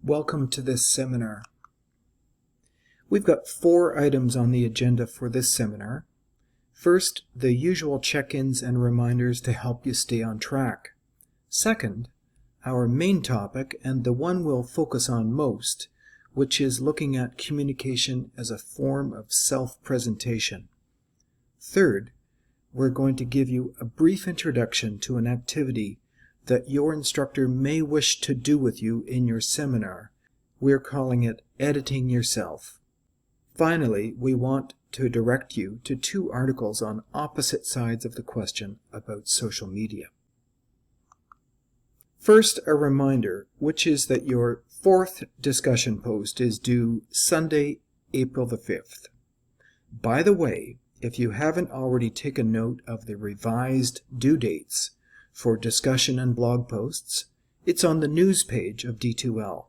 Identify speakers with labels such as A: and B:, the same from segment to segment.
A: Welcome to this seminar. We've got 4 items on the agenda for this seminar. First, the usual check-ins and reminders to help you stay on track. Second, our main topic and the one we'll focus on most, which is looking at communication as a form of self-presentation. Third, we're going to give you a brief introduction to an activity that your instructor may wish to do with you in your seminar. We're calling it Editing Yourself. Finally, we want to direct you to 2 articles on opposite sides of the question about social media. First, a reminder, which is that your 4th discussion post is due Sunday, April the 5th. By the way, if you haven't already taken note of the revised due dates for discussion and blog posts, it's on the news page of D2L.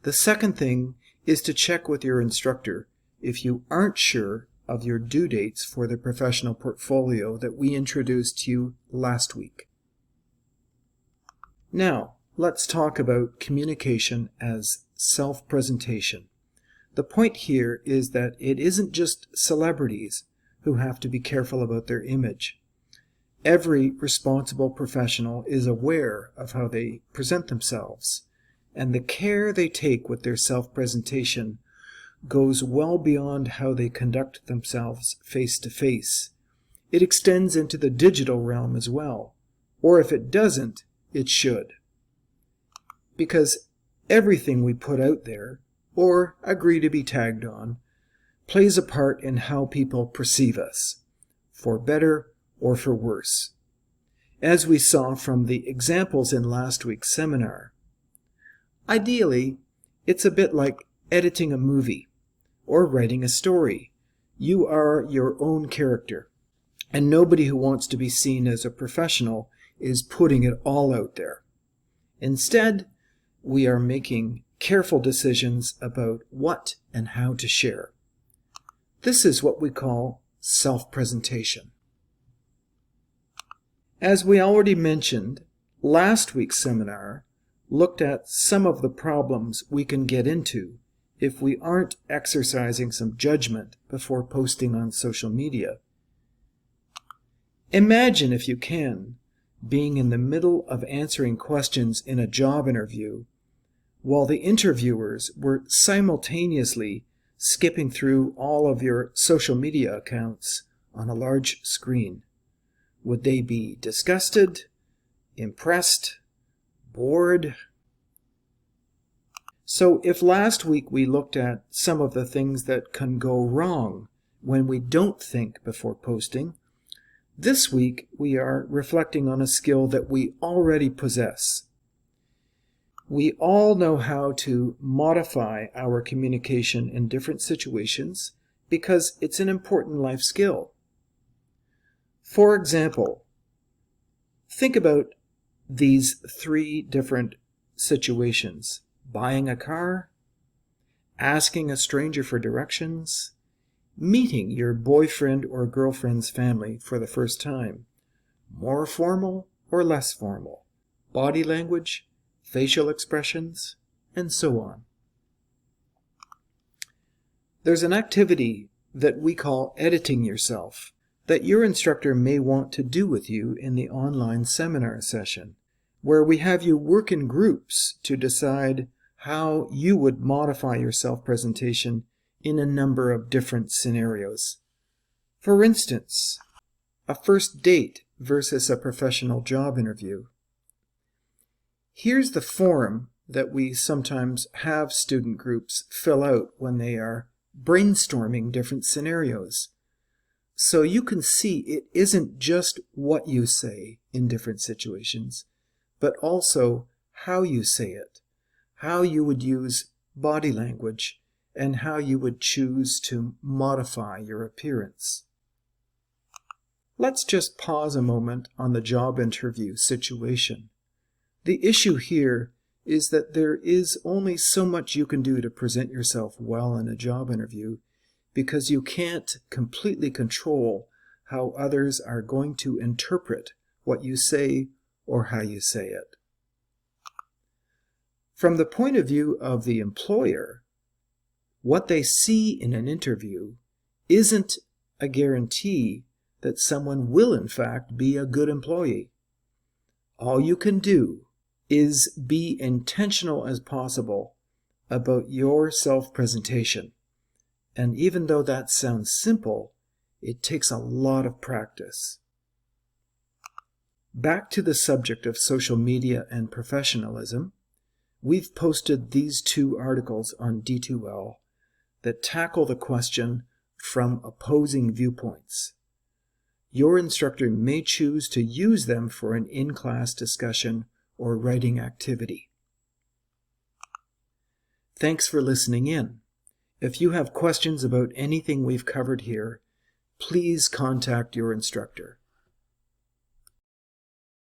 A: The second thing is to check with your instructor if you aren't sure of your due dates for the professional portfolio that we introduced to you last week. Now, let's talk about communication as self-presentation. The point here is that it isn't just celebrities who have to be careful about their image. Every responsible professional is aware of how they present themselves, and the care they take with their self-presentation goes well beyond how they conduct themselves face-to-face. It extends into the digital realm as well, or if it doesn't, it should. Because everything we put out there, or agree to be tagged on, plays a part in how people perceive us, for better or for worse, as we saw from the examples in last week's seminar. Ideally, it's a bit like editing a movie or writing a story. You are your own character, and nobody who wants to be seen as a professional is putting it all out there. Instead, we are making careful decisions about what and how to share. This is what we call self-presentation. As we already mentioned, last week's seminar looked at some of the problems we can get into if we aren't exercising some judgment before posting on social media. Imagine, if you can, being in the middle of answering questions in a job interview while the interviewers were simultaneously skipping through all of your social media accounts on a large screen. Would they be disgusted, impressed, bored? So if last week we looked at some of the things that can go wrong when we don't think before posting, this week we are reflecting on a skill that we already possess. We all know how to modify our communication in different situations because it's an important life skill. For example, think about these 3 different situations: buying a car, asking a stranger for directions, meeting your boyfriend or girlfriend's family for the first time. More formal or less formal, body language, facial expressions, and so on. There's an activity that we call editing yourself that your instructor may want to do with you in the online seminar session, where we have you work in groups to decide how you would modify your self-presentation in a number of different scenarios. For instance, a first date versus a professional job interview. Here's the form that we sometimes have student groups fill out when they are brainstorming different scenarios. So you can see it isn't just what you say in different situations, but also how you say it, how you would use body language, and how you would choose to modify your appearance. Let's just pause a moment on the job interview situation. The issue here is that there is only so much you can do to present yourself well in a job interview, because you can't completely control how others are going to interpret what you say or how you say it. From the point of view of the employer, what they see in an interview isn't a guarantee that someone will in fact be a good employee. All you can do is be intentional as possible about your self-presentation. And even though that sounds simple, it takes a lot of practice. Back to the subject of social media and professionalism, we've posted these 2 articles on D2L that tackle the question from opposing viewpoints. Your instructor may choose to use them for an in-class discussion or writing activity. Thanks for listening in. If you have questions about anything we've covered here, please contact your instructor.